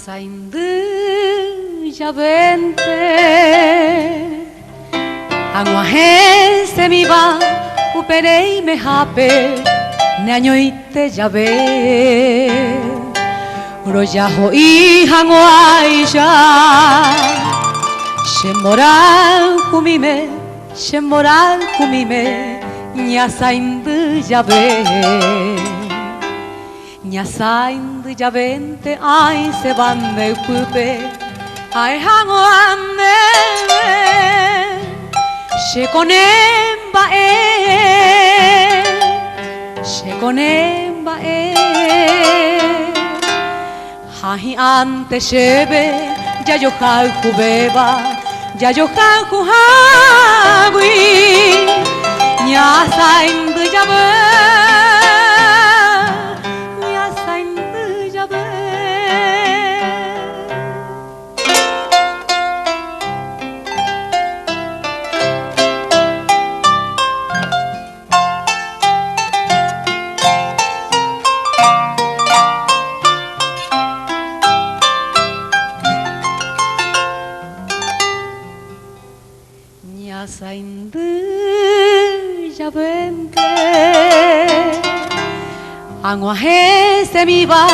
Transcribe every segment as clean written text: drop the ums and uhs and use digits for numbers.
saindı javente Anguaje se mi va uperei me hape Neañoite llave Royajo y hanguaisha Shemoral kumime Nya saindı llave Nya saindı javente Ay se van de pupe Ay hanguane Shekonemba Hahi ante shebe Yayohal kubeba Yayohal kuhagui Nya saindı jabe Nya saindı jabe Nya saindı javente Anguaje se mi va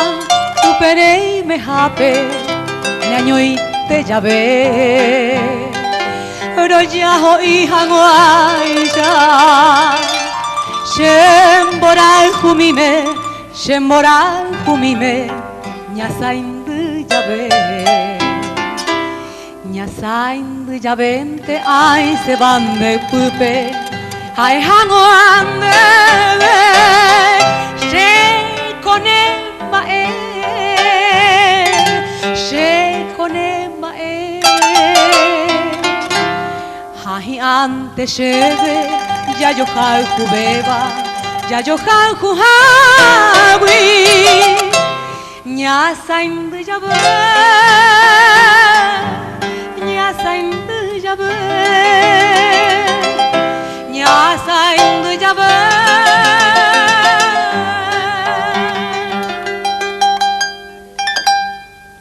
uperei me hape Neañoite llave Royajo y hanguaisha Shemboral humime Nya saindı llave Nya saindı javente Ay se van de pupe Ay hanguane Shekonemba Hahi ante shebe Yayohal kubeba Yayohal kuhagui Nya saindı jabe Nya saindı jabe Nya saindı jabe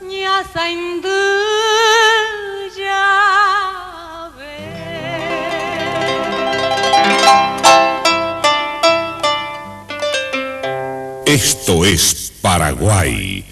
Nya saindı jabe Esto es Paraguay.